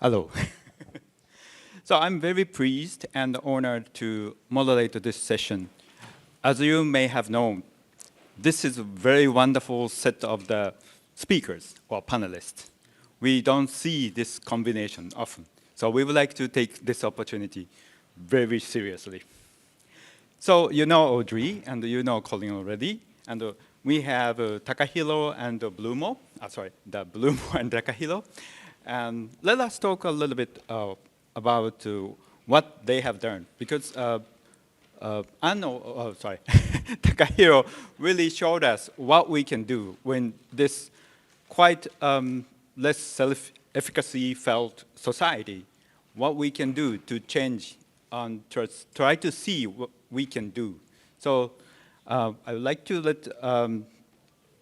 Hello. So I'm very pleased and honored to moderate this session. As you may have known, this is a very wonderful set of the speakers or panelists. We don't see this combination often. So we would like to take this opportunity very seriously. So you know Audrey and you know Colin already. And we have Takahiro and Blumo. The Blumo and Takahiro. And let us talk a little bit about what they have done. Because Takahiro really showed us what we can do when this quite less self-efficacy felt society, what we can do to change and try to see what we can do. So I would like to let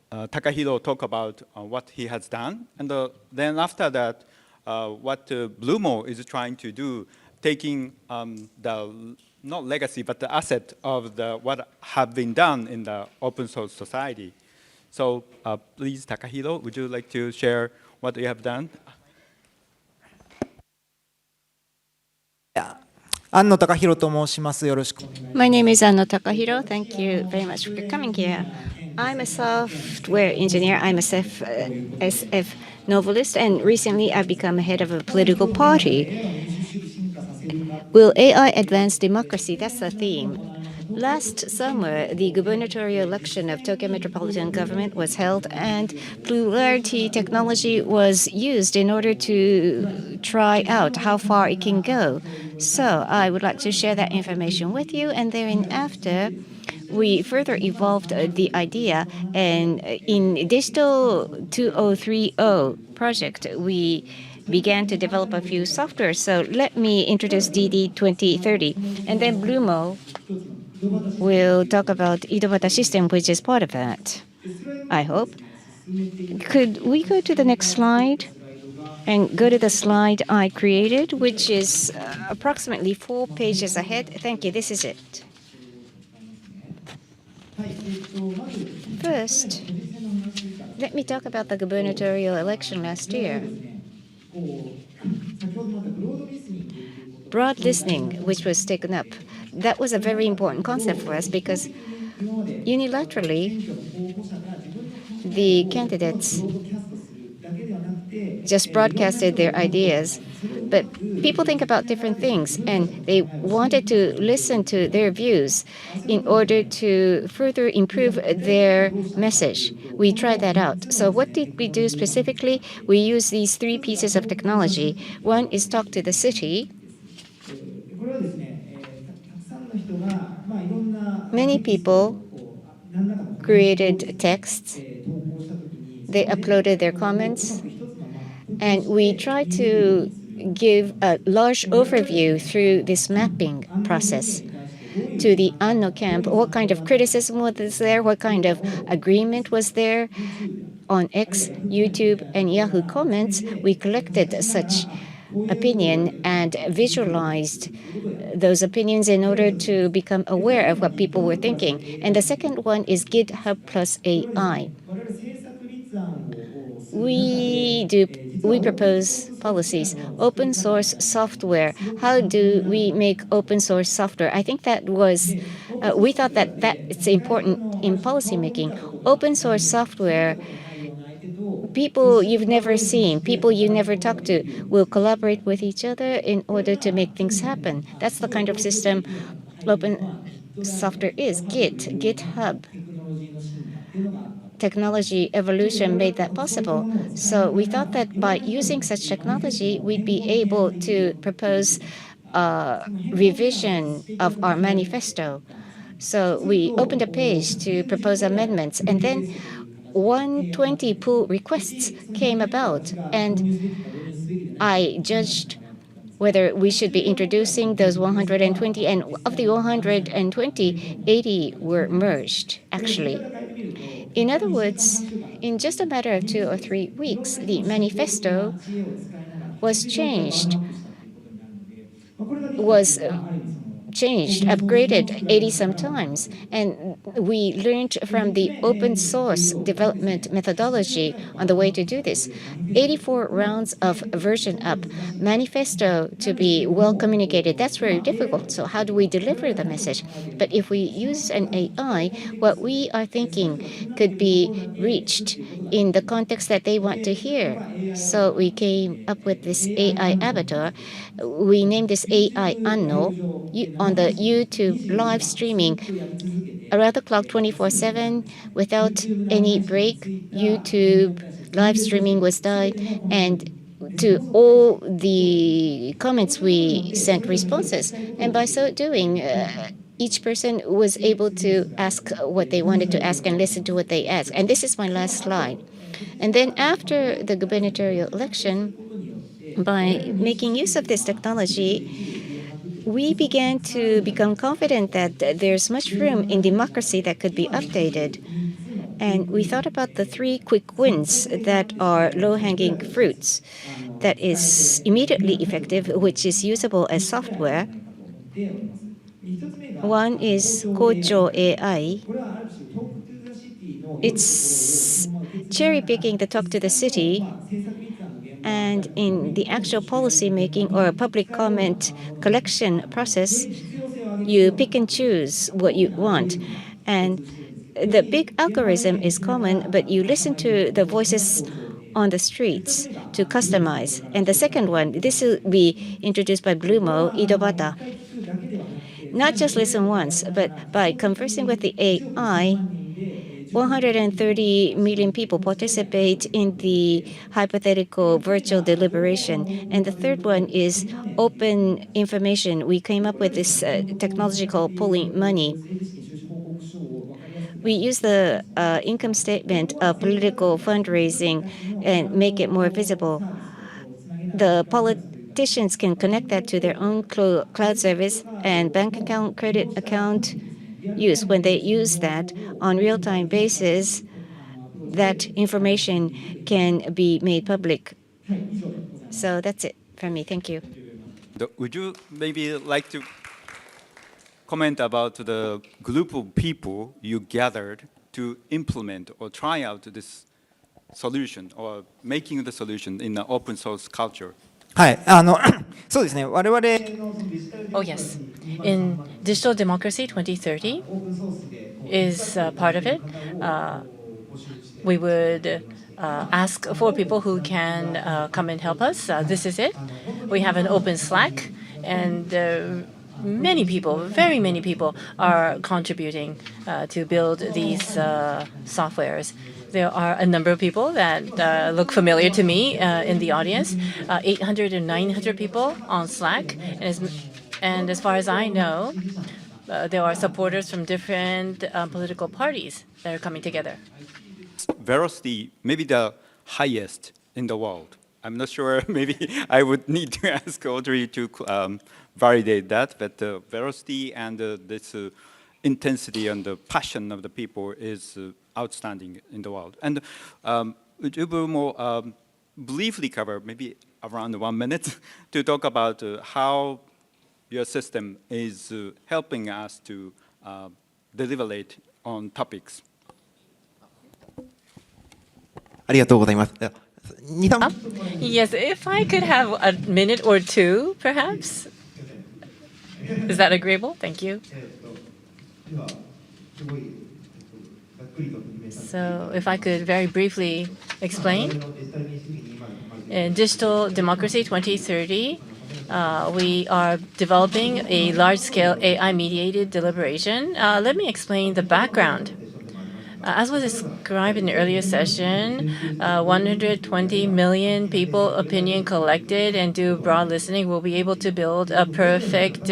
Takahiro talk about what he has done, and then after that, what Blumo is trying to do, taking the not legacy but the asset of what have been done in the open source society. So please, Takahiro, would you like to share what you have done? Anno Takahiro と申します。よろしく。My name is Anno Takahiro. Thank you very much for coming here. I'm a software engineer. I'm a SF novelist, and recently I've become head of a political party. Will AI advance democracy? That's the theme. Last summer, the gubernatorial election of Tokyo Metropolitan Government was held, and plurality technology was used in order to try out how far it can go. So I would like to share that information with you, and thereafter, we further evolved the idea, and in Digital 2030 project, we began to develop a few software. So let me introduce DD 2030, and then Blumo will talk about Idobata system, which is part of that, I hope. Could we go to the next slide and go to the slide I created, which is approximately 4 pages ahead? Thank you. This is it. First, let me talk about the gubernatorial election last year. Broad listening, which was taken up, that was a very important concept for us because unilaterally, the candidates just broadcasted their ideas. But people think about different things, and they wanted to listen to their views in order to further improve their message. We tried that out. So what did we do specifically? We used these 3 pieces of technology. One is Talk to the City. Many people created texts. They uploaded their comments. And we tried to give a large overview through this mapping process to the Anno camp. What kind of criticism was there? What kind of agreement was there? On X, YouTube, and Yahoo comments, we collected such opinion and visualized those opinions in order to become aware of what people were thinking. And the second one is GitHub plus AI. We propose policies, open source software. How do we make open source software? I think that was, we thought that it's important in policymaking. Open source software, people you've never seen, people you never talked to, will collaborate with each other in order to make things happen. That's the kind of system open software is. GitHub. Technology evolution made that possible. So we thought that by using such technology, we'd be able to propose a revision of our manifesto. So we opened a page to propose amendments, and then 120 pull requests came about, and I judged whether we should be introducing those 120, and of the 120, 80 were merged, actually. In other words, in just a matter of 2 or 3 weeks, the manifesto was changed, upgraded 80-some times. And we learned from the open source development methodology on the way to do this. 84 rounds of version up, manifesto to be well communicated. That's very difficult. So how do we deliver the message? But if we use an AI, what we are thinking could be reached in the context that they want to hear. So we came up with this AI avatar. We named this AI Anno on the YouTube live streaming around the clock 24/7 without any break. YouTube live streaming was done, and to all the comments we sent responses. And by so doing, each person was able to ask what they wanted to ask and listen to what they asked. And this is my last slide. And then after the gubernatorial election, by making use of this technology, we began to become confident that there's much room in democracy that could be updated. And we thought about the 3 quick wins that are low-hanging fruits that is immediately effective, which is usable as software. One is Kocho AI. It's cherry-picking the talk to the city, and in the actual policy making or public comment collection process, you pick and choose what you want. And the big algorithm is common, but you listen to the voices on the streets to customize. And the second one, this will be introduced by Blumo, Idobata. Not just listen once, but by conversing with the AI, 130 million people participate in the hypothetical virtual deliberation. And the third one is open information. We came up with this technology called pulling money. We use the income statement of political fundraising and make it more visible. The politicians can connect that to their own cloud service and bank account, credit account use. When they use that on real-time basis, that information can be made public. So that's it from me. Thank you. Would you maybe like to comment about the group of people you gathered to implement or try out this solution or making the solution in the open source culture? はい、そうですね、我々 Oh, yes. In Digital Democracy 2030 is part of it. We would ask for people who can come and help us. This is it. We have an open Slack, and many people, very many people, are contributing to build these softwares. There are a number of people that look familiar to me in the audience, 800 and 900 people on Slack. And as far as I know, there are supporters from different political parties that are coming together. Velocity, maybe the highest in the world. I'm not sure, maybe I would need to ask Audrey to validate that, but the velocity and this intensity and the passion of the people is outstanding in the world. And would you more briefly cover, maybe around 1 minute, to talk about how your system is helping us to deliberate on topics? ありがとうございます。2、3 Yes, if I could have a minute or two, perhaps. Is that agreeable? Thank you. So if I could very briefly explain. In Digital Democracy 2030, we are developing a large-scale AI-mediated deliberation. Let me explain the background. As was described in the earlier session, 120 million people opinion collected and do broad listening will be able to build a perfect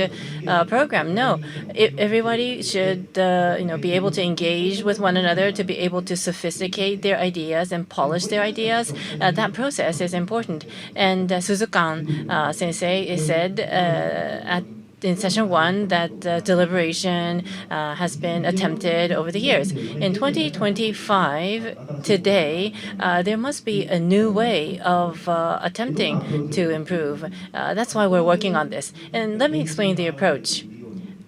program. No, everybody should be able to engage with one another, to be able to sophisticate their ideas and polish their ideas. That process is important. And Suzukan sensei said in session 1 that deliberation has been attempted over the years. In 2025, today, there must be a new way of attempting to improve. That's why we're working on this. And let me explain the approach.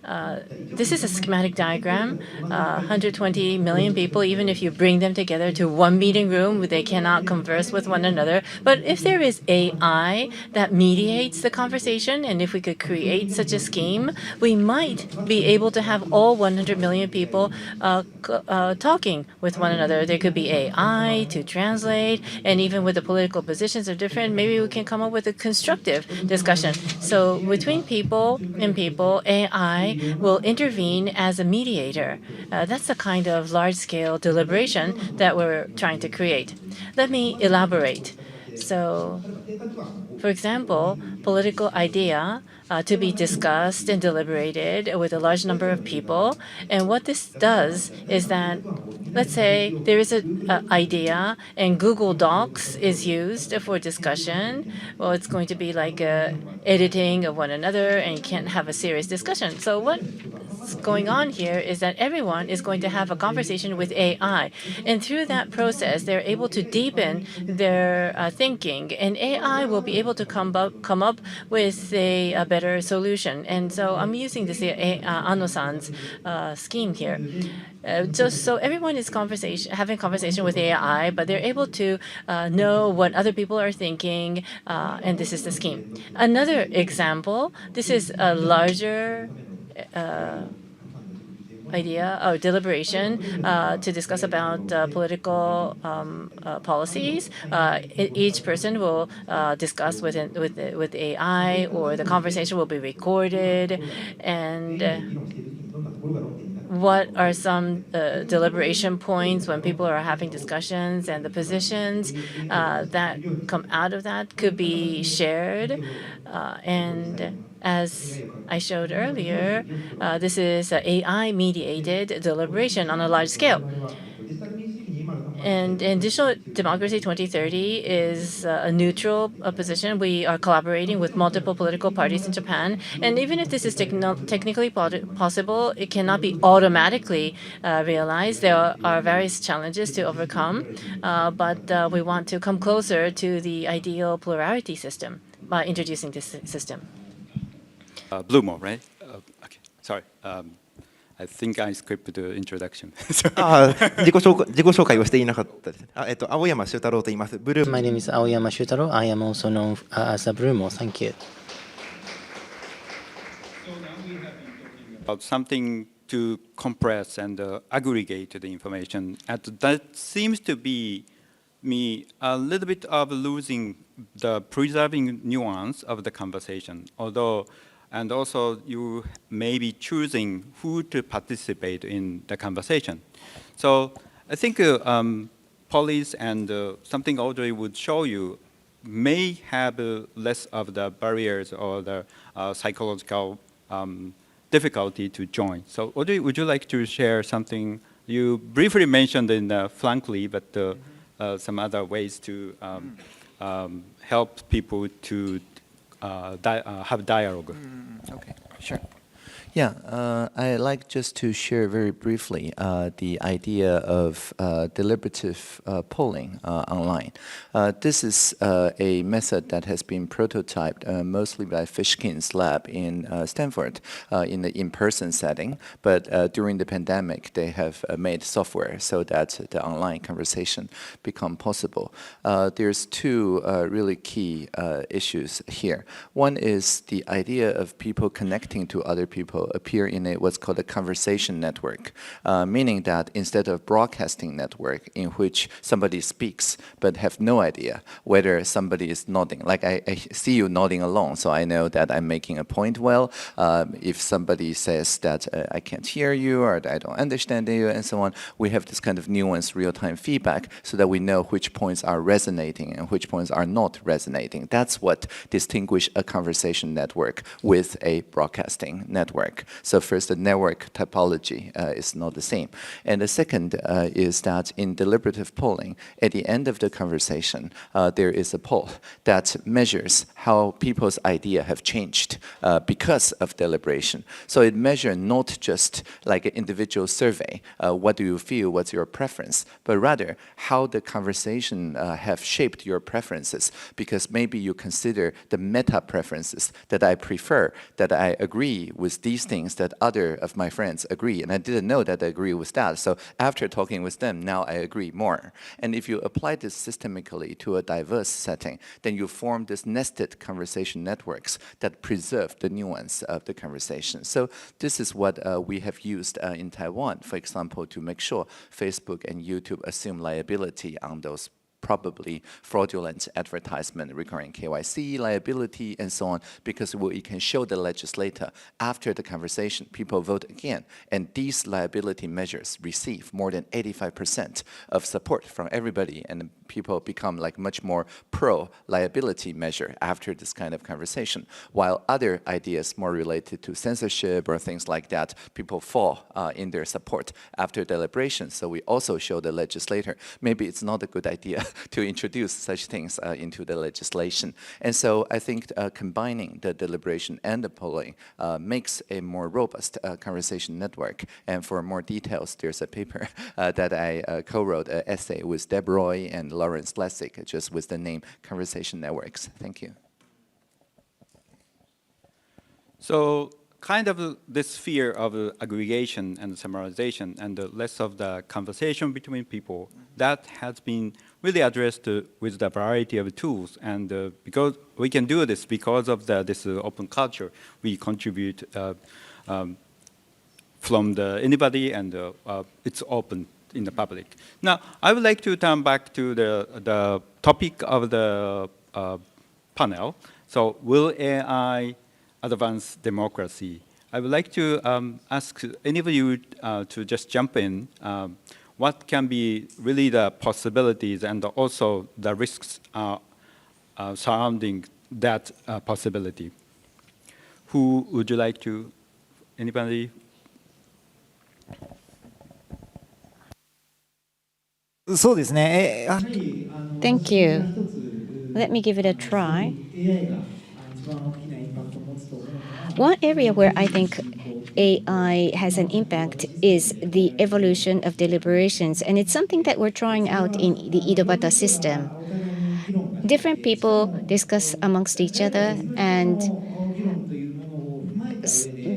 This is a schematic diagram. 120 million people, even if you bring them together to one meeting room, they cannot converse with one another. But if there is AI that mediates the conversation, and if we could create such a scheme, we might be able to have all 100 million people talking with one another. There could be AI to translate, and even with the political positions are different, maybe we can come up with a constructive discussion. So between people and people, AI will intervene as a mediator. That's the kind of large-scale deliberation that we're trying to create. Let me elaborate. So, for example, political idea to be discussed and deliberated with a large number of people. And what this does is that, let's say there is an idea and Google Docs is used for discussion. Well, it's going to be like editing of one another, and you can't have a serious discussion. So what's going on here is that everyone is going to have a conversation with AI. And through that process, they're able to deepen their thinking. And AI will be able to come up with a better solution. And so I'm using this Ano-san's scheme here. Just so everyone is having conversation with AI, but they're able to know what other people are thinking, and this is the scheme. Another example, this is a larger idea or deliberation to discuss about political policies. Each person will discuss with AI, or the conversation will be recorded, and what are some deliberation points when people are having discussions, and the positions that come out of that could be shared. And as I showed earlier, this is AI-mediated deliberation on a large scale. And Digital Democracy 2030 is a neutral position. We are collaborating with multiple political parties in Japan. And even if this is technically possible, it cannot be automatically realized. There are various challenges to overcome. But we want to come closer to the ideal plurality system by introducing this system. Blue more, right? Okay, sorry. I think I skipped the introduction. 自己紹介をしていなかったですね。青山修太郎と言います。ブルー My name is Aoyama Shutaro. I am also known as a Brumo. Thank you. About something to compress and aggregate the information. And that seems to be me a little bit of losing the preserving nuance of the conversation, and also you may be choosing who to participate in the conversation. So I think police and something Audrey would show you may have less of the barriers or the psychological difficulty to join. So Audrey, would you like to share something? You briefly mentioned in frankly, but some other ways to help people to have dialogue. Okay, sure. Yeah, I'd like just to share very briefly the idea of deliberative polling online. This is a method that has been prototyped mostly by Fishkin's lab in Stanford in the in-person setting, but during the pandemic, they have made software so that the online conversation become possible. There's two really key issues here. One is the idea of people connecting to other people appear in what's called a conversation network, meaning that instead of broadcasting network in which somebody speaks but have no idea whether somebody is nodding. Like I see you nodding along, so I know that I'm making a point well. If somebody says that I can't hear you or I don't understand you and so on, we have this kind of nuanced real-time feedback so that we know which points are resonating and which points are not resonating. That's what distinguishes a conversation network with a broadcasting network. So first, the network topology is not the same. And the second is that in deliberative polling, at the end of the conversation, there is a poll that measures how people's idea have changed because of deliberation. So it measures not just like an individual survey, what do you feel, what's your preference, but rather how the conversation have shaped your preferences, because maybe you consider the meta preferences that I prefer, that I agree with these these things that other of my friends agree, and I didn't know that I agree with that. So after talking with them, now I agree more. And if you apply this systemically to a diverse setting, then you form this nested conversation networks that preserve the nuance of the conversation. So this is what we have used in Taiwan, for example, to make sure Facebook and YouTube assume liability on those probably fraudulent advertisement requiring KYC, liability, and so on, because we can show the legislator after the conversation, people vote again, and these liability measures receive more than 85% of support from everybody, and people become like much more pro-liability measure after this kind of conversation, while other ideas more related to censorship or things like that, people fall in their support after deliberation. So we also show the legislator, maybe it's not a good idea to introduce such things into the legislation. And so I think combining the deliberation and the polling makes a more robust conversation network. And for more details, there's a paper that I co-wrote, an essay with Deb Roy and Lawrence Lessig, just with the name Conversation Networks. Thank you. So kind of this fear of aggregation and summarization and less of the conversation between people, that has been really addressed with the variety of tools. And because we can do this because of this open culture, we contribute from anybody, and it's open in the public. Now, I would like to turn back to the topic of the panel. So will AI advance democracy? I would like to ask any of you to just jump in. What can be really the possibilities and also the risks surrounding that possibility? Who would you like to? Anybody? Thank you. Let me give it a try. One area where I think AI has an impact is the evolution of deliberations, and it's something that we're trying out in the Idobata system. Different people discuss amongst each other, and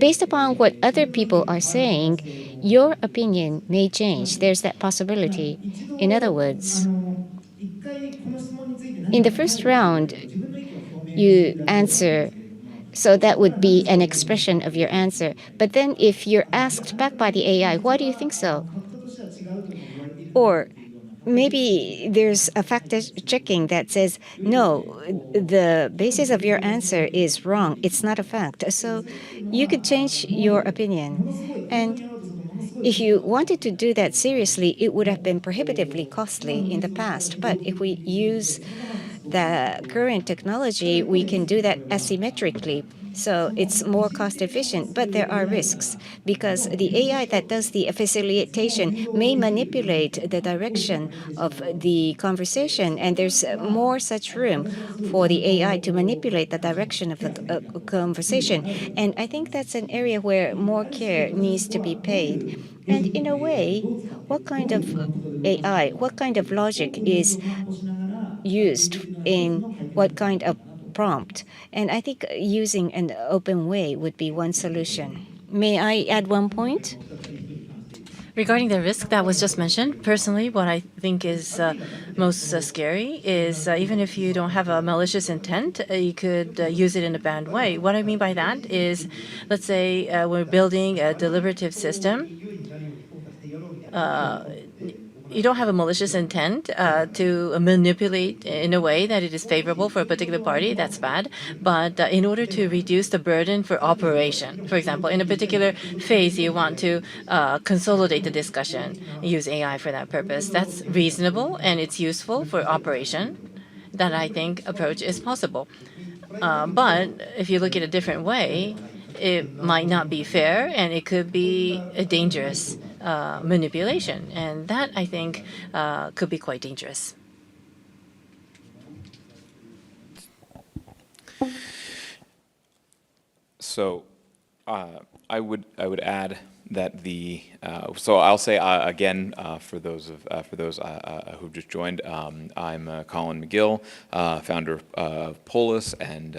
based upon what other people are saying, your opinion may change. There's that possibility. In other words, in the first round, you answer, so that would be an expression of your answer. But then if you're asked back by the AI, why do you think so? Or maybe there's a fact checking that says, no, the basis of your answer is wrong. It's not a fact. So you could change your opinion. And if you wanted to do that seriously, it would have been prohibitively costly in the past. But if we use the current technology, we can do that asymmetrically. So it's more cost efficient, but there are risks because the AI that does the facilitation may manipulate the direction of the conversation, and there's more such room for the AI to manipulate the direction of the conversation. And I think that's an area where more care needs to be paid. And in a way, what kind of AI, what kind of logic is used in what kind of prompt? And I think using an open way would be one solution. May I add one point? Regarding the risk that was just mentioned, personally, what I think is most scary is even if you don't have a malicious intent, you could use it in a bad way. What I mean by that is, let's say we're building a deliberative system. You don't have a malicious intent to manipulate in a way that it is favorable for a particular party. That's bad. But in order to reduce the burden for operation, for example, in a particular phase, you want to consolidate the discussion, use AI for that purpose. That's reasonable and it's useful for operation. That I think approach is possible. But if you look at a different way, it might not be fair and it could be a dangerous manipulation. And that, I think, could be quite dangerous. So I would add so I'll say again for those who've just joined, I'm Colin McGill, founder of Polis and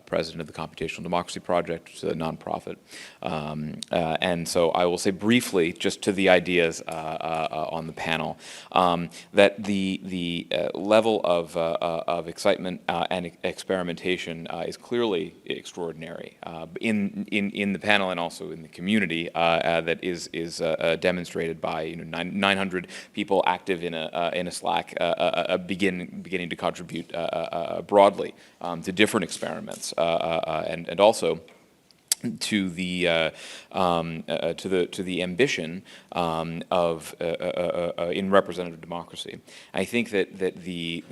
president of the Computational Democracy Project, which is a nonprofit. And so I will say briefly, just to the ideas on the panel, that the level of excitement and experimentation is clearly extraordinary in the panel and also in the community. That is demonstrated by 900 people active in a Slack, beginning to contribute broadly to different experiments, and also to the ambition of in representative democracy. I think that the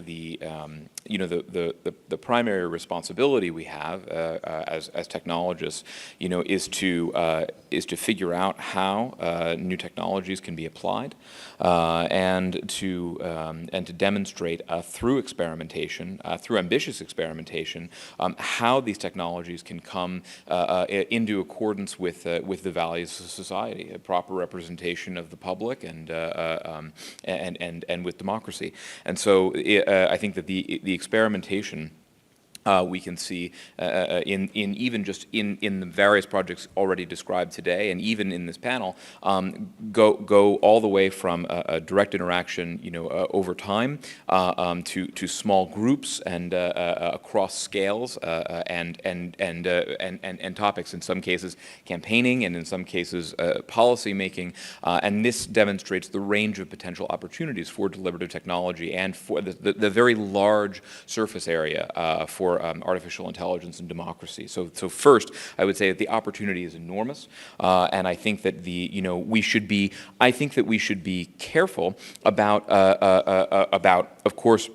primary responsibility we have as technologists, is to figure out how new technologies can be applied, and to demonstrate through experimentation, through ambitious experimentation, how these technologies can come into accordance with the values of society, a proper representation of the public, and with democracy. And so I think that the experimentation we can see in even just in the various projects already described today, and even in this panel, go all the way from a direct interaction, over time, to small groups and across scales, and topics. In some cases, campaigning, and in some cases, policy making. And this demonstrates the range of potential opportunities for deliberative technology and for the very large surface area for artificial intelligence and democracy. So first, I would say that the opportunity is enormous, and I think that we should be careful about, of course,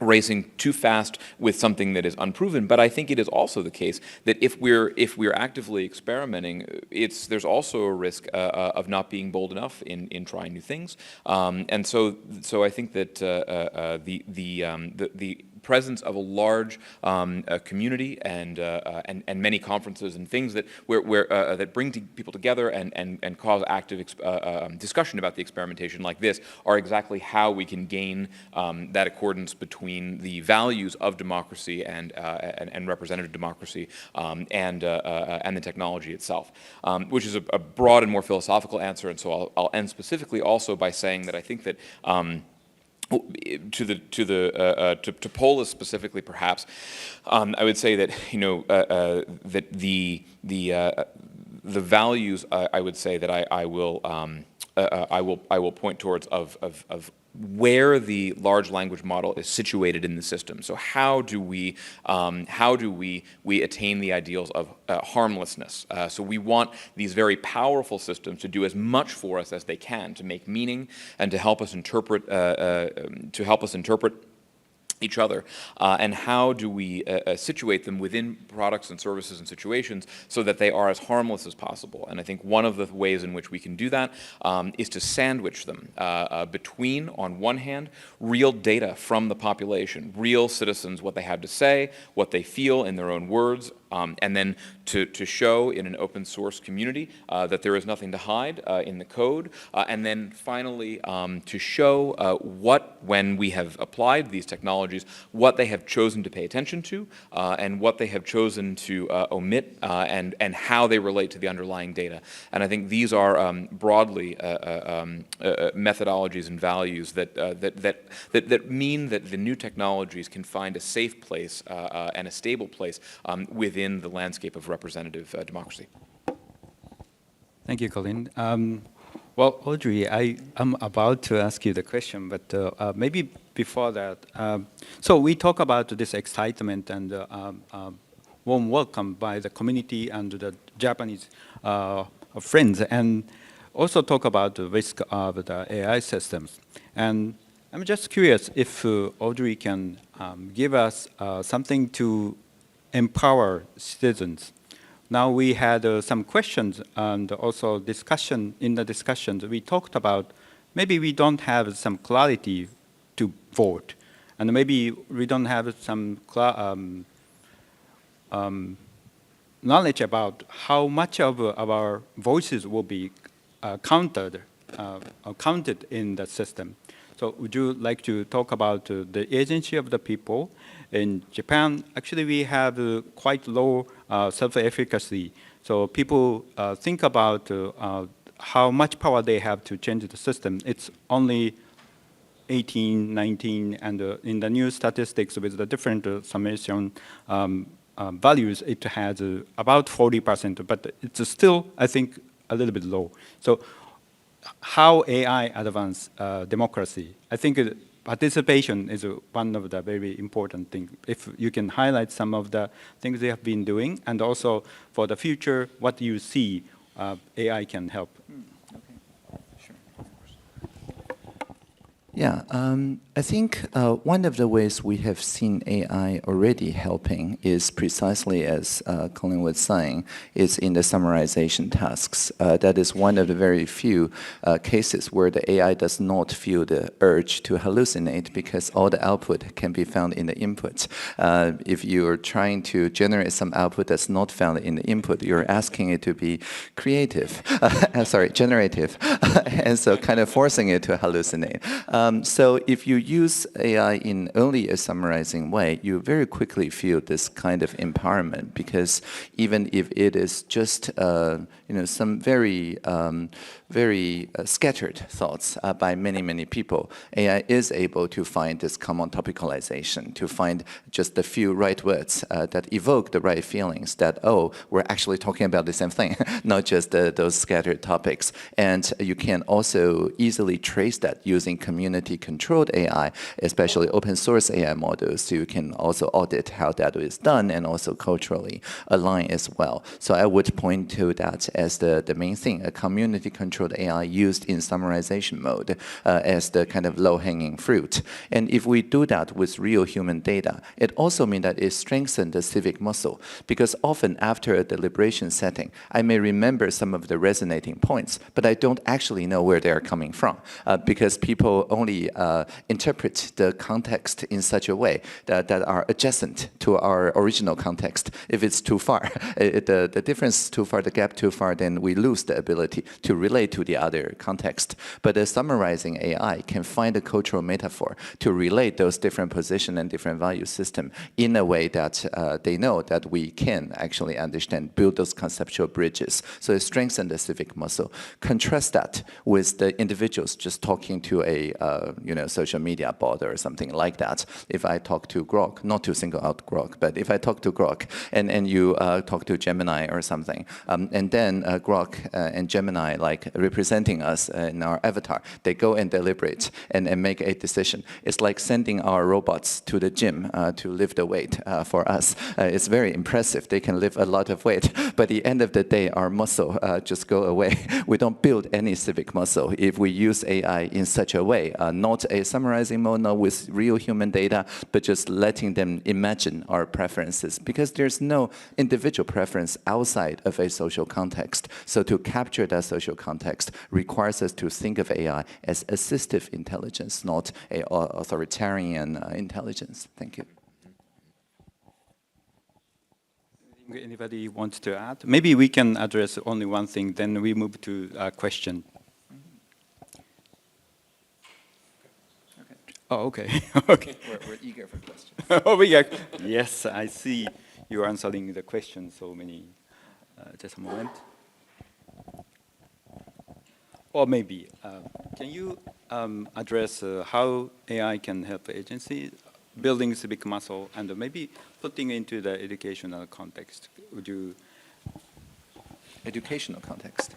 racing too fast with something that is unproven. But I think it is also the case that if we're actively experimenting, there's also a risk of not being bold enough in trying new things. And so I think that the presence of a large community and many conferences and things that bring people together and cause active discussion about the experimentation like this are exactly how we can gain that accordance between the values of democracy and representative democracy, and the technology itself, which is a broad and more philosophical answer. And so I'll end specifically also by saying that I think that to Polis specifically, perhaps, I would say that that the values I would say that I will point towards of where the large language model is situated in the system. So how do we attain the ideals of harmlessness? So we want these very powerful systems to do as much for us as they can, to make meaning and to help us interpret each other, and how do we situate them within products and services and situations so that they are as harmless as possible. And I think one of the ways in which we can do that is to sandwich them between, on one hand, real data from the population, real citizens, what they have to say, what they feel in their own words, and then to show in an open source community that there is nothing to hide in the code, and then finally to show when we have applied these technologies, what they have chosen to pay attention to, and what they have chosen to omit, and how they relate to the underlying data. And I think these are broadly methodologies and values that mean that the new technologies can find a safe place and a stable place within the landscape of representative democracy. Thank you, Colin. Well, Audrey, I am about to ask you the question, but maybe before that, so we talk about this excitement and warm welcome by the community and the Japanese friends, and also talk about the risk of the AI systems. And I'm just curious if Audrey can give us something to empower citizens. Now we had some questions and also discussion. In the discussions, we talked about maybe we don't have some clarity to vote, and maybe we don't have some knowledge about how much of our voices will be counted in the system. So would you like to talk about the agency of the people? In Japan, actually, we have quite low self-efficacy. So people think about how much power they have to change the system. It's only 18, 19, and in the new statistics with the different summation values, it has about 40%, but it's still, I think, a little bit low. So how AI advance democracy? I think participation is one of the very important things. If you can highlight some of the things they have been doing, and also for the future, what you see AI can help. Yeah, I think one of the ways we have seen AI already helping is precisely as Colin was saying, is in the summarization tasks. That is one of the very few cases where the AI does not feel the urge to hallucinate because all the output can be found in the input. If you are trying to generate some output that's not found in the input, you're asking it to be creative, generative, and so kind of forcing it to hallucinate. So if you use AI in only a summarizing way, you very quickly feel this kind of empowerment because even if it is just some very scattered thoughts by many people, AI is able to find this common topicalization, to find just the few right words that evoke the right feelings that, oh, we're actually talking about the same thing, not just those scattered topics. And you can also easily trace that using community-controlled AI, especially open source AI models, so you can also audit how that is done and also culturally align as well. So I would point to that as the main thing, a community-controlled AI used in summarization mode as the kind of low-hanging fruit. And if we do that with real human data, it also means that it strengthens the civic muscle, because often after a deliberation setting, I may remember some of the resonating points, but I don't actually know where they are coming from, because people only interpret the context in such a way that are adjacent to our original context. If it's too far, the difference too far, the gap too far, then we lose the ability to relate to the other context. But the summarizing AI can find a cultural metaphor to relate those different position and different value system in a way that they know that we can actually understand, build those conceptual bridges. So it strengthens the civic muscle. Contrast that with the individuals just talking to a social media bot or something like that. If I talk to Grok, not to single out Grok, but if I talk to Grok and you talk to Gemini or something, and then Grok and Gemini like representing us in our avatar, they go and deliberate and make a decision. It's like sending our robots to the gym to lift the weight for us. It's very impressive. They can lift a lot of weight, but at the end of the day, our muscle just go away. We don't build any civic muscle if we use AI in such a way, not a summarizing mode, not with real human data, but just letting them imagine our preferences, because there's no individual preference outside of a social context. So to capture that social context requires us to think of AI as assistive intelligence, not an authoritarian intelligence. Thank you. Anybody wants to add? Maybe we can address only one thing, then we move to a question. Oh, okay. Okay. We're eager for questions. Oh, yes, I see you are answering the question so many. Just a moment. Or maybe, can you address how AI can help agencies building civic muscle and maybe putting into the educational context? Would you? Educational context.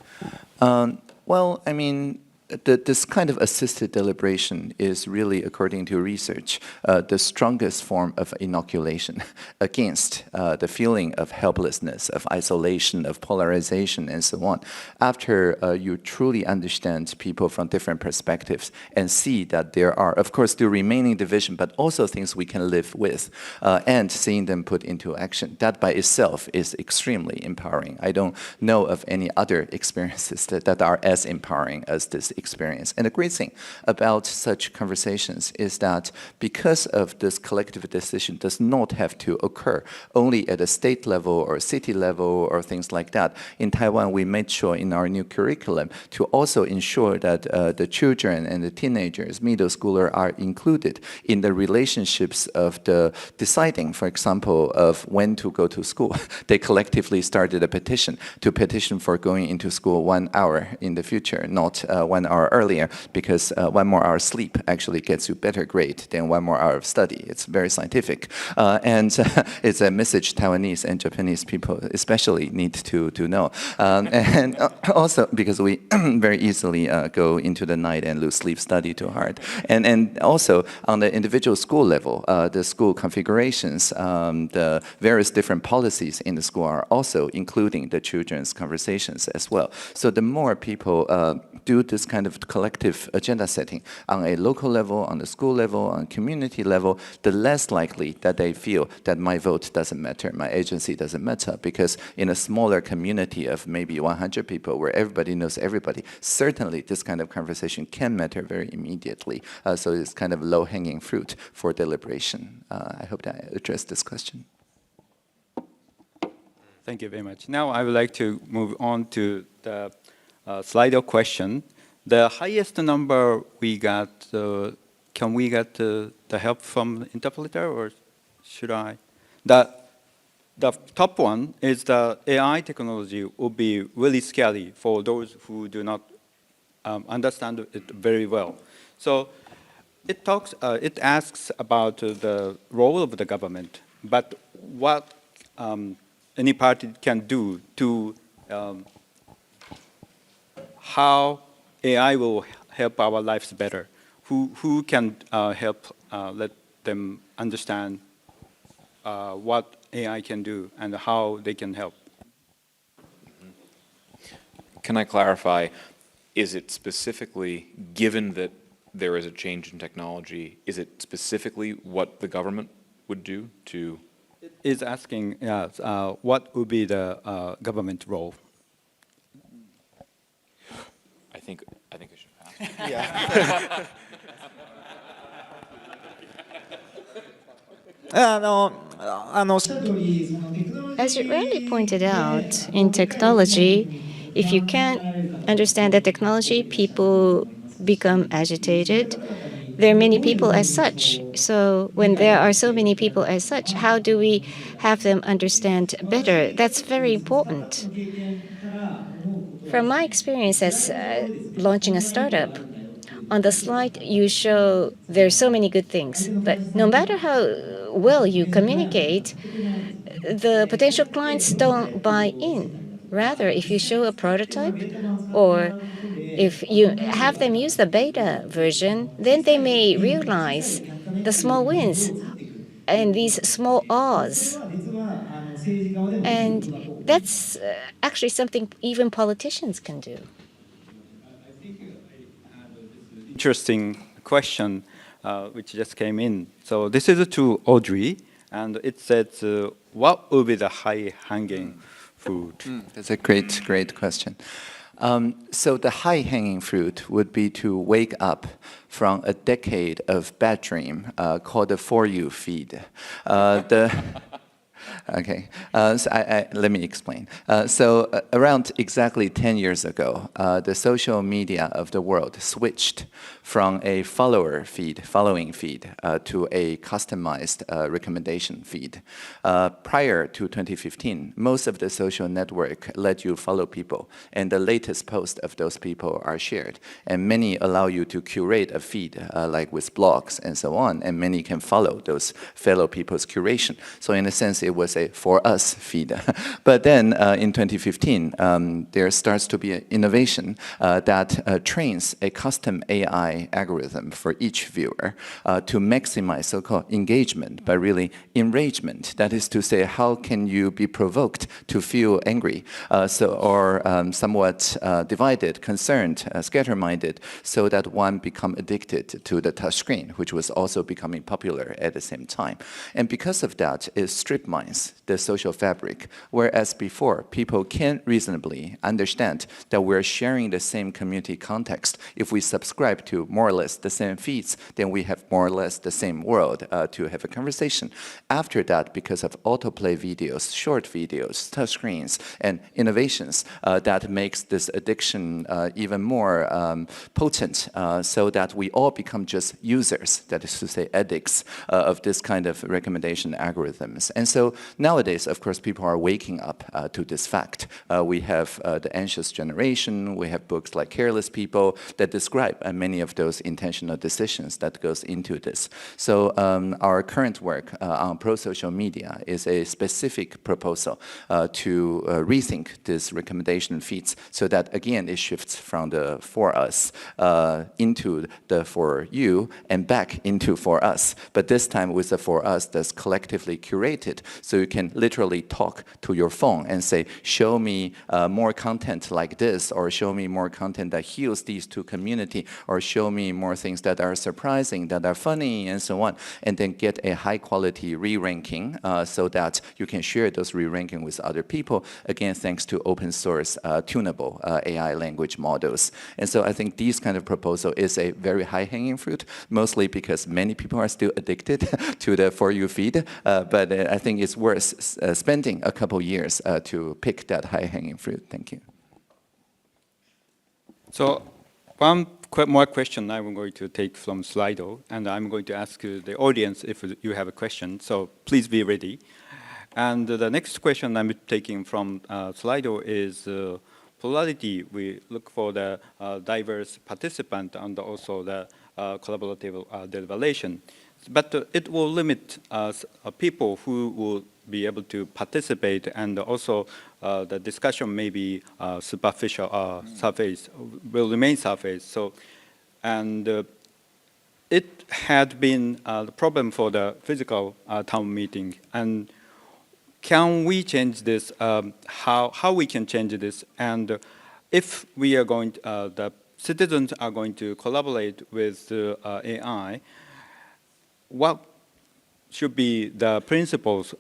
Well, I mean, this kind of assisted deliberation is really, according to research, the strongest form of inoculation against the feeling of helplessness, of isolation, of polarization, and so on. After you truly understand people from different perspectives and see that there are, of course, the remaining division, but also things we can live with, and seeing them put into action, that by itself is extremely empowering. I don't know of any other experiences that are as empowering as this experience. And the great thing about such conversations is that because of this collective decision does not have to occur only at a state level or city level or things like that. In Taiwan, we made sure in our new curriculum to also ensure that the children and the teenagers, middle schooler, are included in the relationships of the deciding, for example, of when to go to school. They collectively started a petition to petition for going into school 1 hour in the future, not 1 hour earlier, because 1 more hour sleep actually gets you better grade than 1 more hour of study. It's very scientific. And it's a message Taiwanese and Japanese people especially need to know. And also because we very easily go into the night and lose sleep, study too hard. And also on the individual school level, the school configurations, the various different policies in the school are also including the children's conversations as well. So the more people do this kind of collective agenda setting on a local level, on the school level, on community level, the less likely that they feel that my vote doesn't matter, my agency doesn't matter, because in a smaller community of maybe 100 people where everybody knows everybody, certainly this kind of conversation can matter very immediately. So it's kind of low-hanging fruit for deliberation. I hope that I addressed this question. Thank you very much. Now I would like to move on to the Slido question. The highest number we got, can we get the help from the interpreter, or should I? The top one is the AI technology will be really scary for those who do not understand it very well. So it asks about the role of the government, but what any party can do to how AI will help our lives better. Who can help let them understand what AI can do and how they can help? Can I clarify, is it specifically, given that there is a change in technology, is it specifically what the government would do to? It is asking, what would be the government role? I think I should pass. Yeah. As you rightly pointed out, in technology, if you can't understand the technology, people become agitated. There are many people as such. So when there are so many people as such, how do we have them understand better? That's very important. From my experience as launching a startup, on the slide you show there are so many good things, but no matter how well you communicate, the potential clients don't buy in. Rather, if you show a prototype or if you have them use the beta version, then they may realize the small wins and these small ahs. And that's actually something even politicians can do. Interesting question which just came in. So this is to Audrey, and it says, what would be the high-hanging fruit? That's a great question. So the high-hanging fruit would be to wake up from a decade of bad dream called the For You feed. Okay, so let me explain. So around exactly 10 years ago, the social media of the world switched from a following feed, to a customized recommendation feed. Prior to 2015, most of the social network let you follow people, and the latest posts of those people are shared. And many allow you to curate a feed, like with blogs and so on, and many can follow those fellow people's curation. So in a sense, it was a for us feed. But then in 2015, there starts to be an innovation that trains a custom AI algorithm for each viewer to maximize so-called engagement, but really enragement. That is to say, how can you be provoked to feel angry, or somewhat divided, concerned, scatter-minded, so that one become addicted to the touch screen, which was also becoming popular at the same time. And because of that, it strip-mined defines the social fabric, whereas before, people can reasonably understand that we're sharing the same community context. If we subscribe to more or less the same feeds, then we have more or less the same world to have a conversation. After that, because of autoplay videos, short videos, touchscreens, and innovations, that makes this addiction even more potent, so that we all become just users, that is to say addicts, of this kind of recommendation algorithms. And so nowadays, of course, people are waking up to this fact. We have the anxious generation, we have books like Careless People that describe many of those intentional decisions that goes into this. So our current work on pro-social media is a specific proposal to rethink this recommendation feeds so that, again, it shifts from the for us into the for you and back into for us. But this time with the for us that's collectively curated, so you can literally talk to your phone and say, show me more content like this, or show me more content that heals these two community, or show me more things that are surprising, that are funny, and so on, and then get a high quality re-ranking so that you can share those re-ranking with other people, again, thanks to open source tunable AI language models. And so I think these kind of proposal is a very high-hanging fruit, mostly because many people are still addicted to the For You feed, but I think it's worth spending a couple years to pick that high-hanging fruit. Thank you. So one more question I'm going to take from Slido, and I'm going to ask the audience if you have a question, so please be ready. And the next question I'm taking from Slido is plurality. We look for the diverse participant and also the collaborative deliberation. But it will limit people who will be able to participate, and also the discussion may be superficial, surface, will remain surface. So, and it had been the problem for the physical town meeting. And can we change this? How we can change this? And if we are going, the citizens are going to collaborate with AI, what should be the principles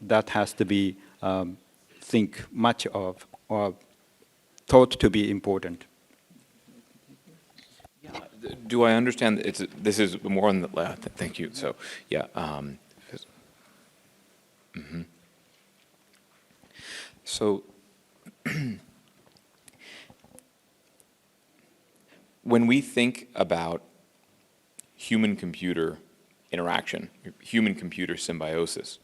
that has to be think much of or thought to be important? Yeah. Do I understand that this is more on the thank you. So yeah. So when we think about human-computer interaction, human-computer symbiosis,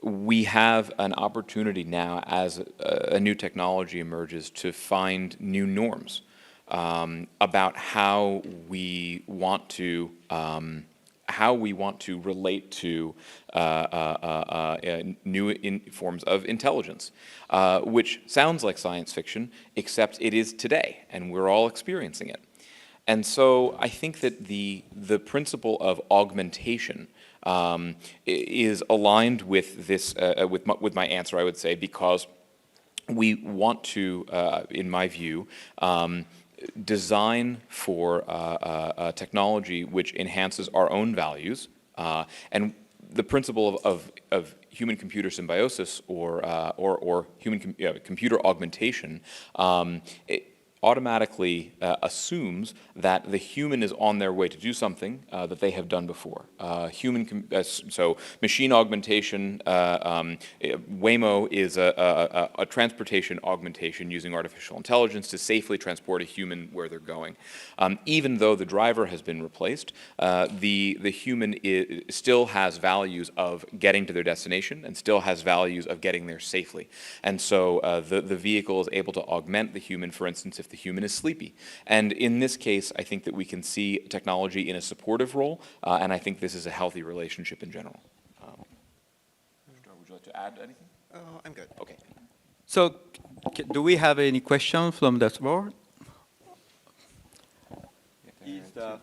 we have an opportunity now as a new technology emerges to find new norms about how we want to relate to new forms of intelligence, which sounds like science fiction, except it is today, and we're all experiencing it. And so I think that the principle of augmentation is aligned with this, with my answer, I would say, because we want to, in my view, design for technology which enhances our own values, and the principle of human-computer symbiosis or human-computer augmentation automatically assumes that the human is on their way to do something that they have done before. So machine augmentation, Waymo is a transportation augmentation using artificial intelligence to safely transport a human where they're going. Even though the driver has been replaced, the human still has values of getting to their destination and still has values of getting there safely. And so the vehicle is able to augment the human, for instance, if the human is sleepy. And in this case, I think that we can see technology in a supportive role, and I think this is a healthy relationship in general. Would you like to add anything? I'm good. Okay. So do we have any questions from the board? He's the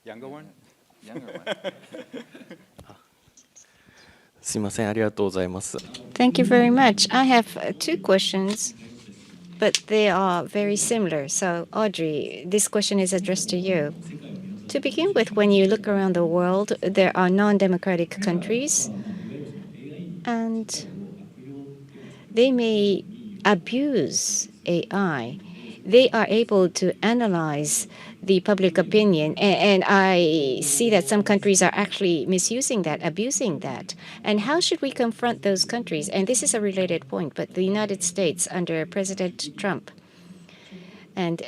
younger one? Younger one. Thank you very much. I have two questions, but they are very similar. So Audrey, this question is addressed to you. To begin with, when you look around the world, there are non-democratic countries And they may abuse AI. They are able to analyze the public opinion, and I see that some countries are actually misusing that, abusing that. And how should we confront those countries? And this is a related point, but the United States under President Trump, and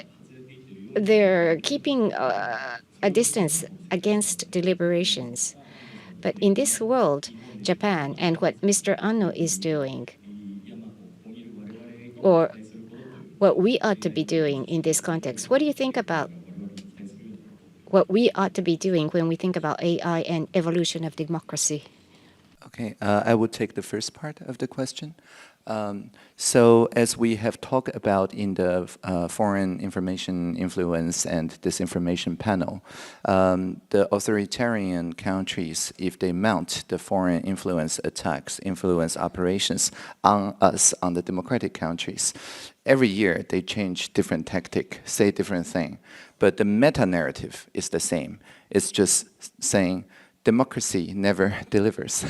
they're keeping a distance against deliberations. But in this world, Japan and what Mr. Anno is doing, or what we ought to be doing in this context, what do you think about what we ought to be doing when we think about AI and evolution of democracy? Okay, I will take the first part of the question. So as we have talked about in the foreign information influence and disinformation panel, the authoritarian countries, if they mount the foreign influence attacks, influence operations on us, on the democratic countries, every year they change different tactic, say different thing, but the meta-narrative is the same. It's just saying democracy never delivers.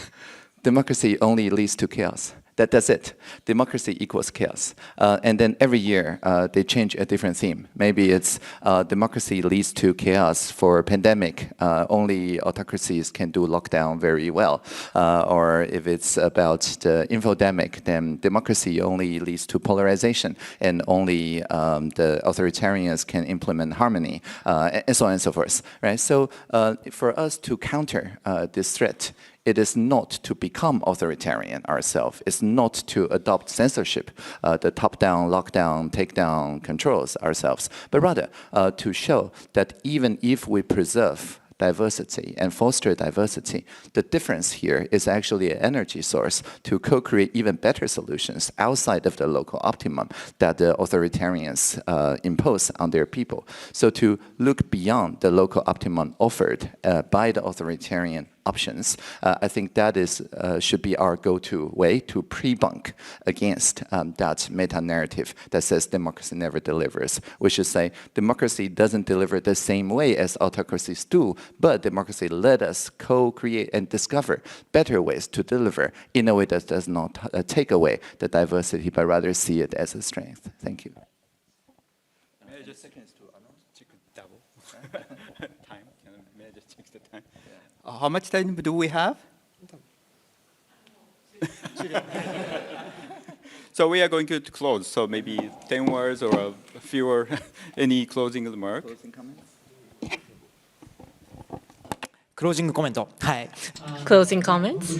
Democracy only leads to chaos. That's it. Democracy equals chaos. And then every year, they change a different theme. Maybe it's democracy leads to chaos for a pandemic. Only autocracies can do lockdown very well. Or if it's about the infodemic, then democracy only leads to polarization, and only the authoritarians can implement harmony, and so on and so forth. Right? So for us to counter this threat, it is not to become authoritarian ourselves. It's not to adopt censorship, the top-down, lockdown, takedown controls ourselves, but rather to show that even if we preserve diversity and foster diversity, the difference here is actually an energy source to co-create even better solutions outside of the local optimum that the authoritarians impose on their people. So to look beyond the local optimum offered by the authoritarian options, I think that is should be our go-to way to pre-bunk against that meta-narrative that says democracy never delivers. We should say democracy doesn't deliver the same way as autocracies do, but democracy let us co-create and discover better ways to deliver in a way that does not take away the diversity, but rather see it as a strength. Thank you. May I just seconds to check double time? May I just check the time? How much time do we have? So we are going to close. So maybe 10 words or fewer. Any closing remarks? Closing comments? クロージングコメント。はい。 Closing comments?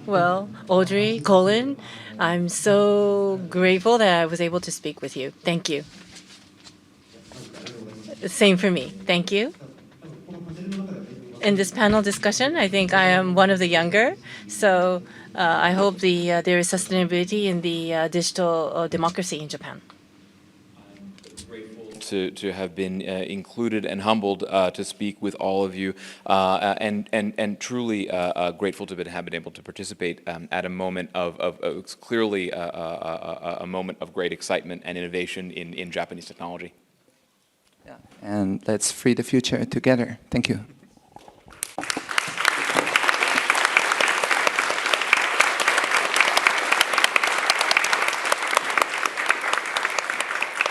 Well, Audrey, Colin, I'm so grateful that I was able to speak with you. Thank you. Same for me. Thank you. In this panel discussion, I think I am one of the younger, so I hope there is sustainability in the digital democracy in Japan. To have been included and humbled to speak with all of you, and truly grateful to have been able to participate at a moment of clearly a moment of great excitement and innovation in Japanese technology. Yeah. And let's free the future together. Thank you.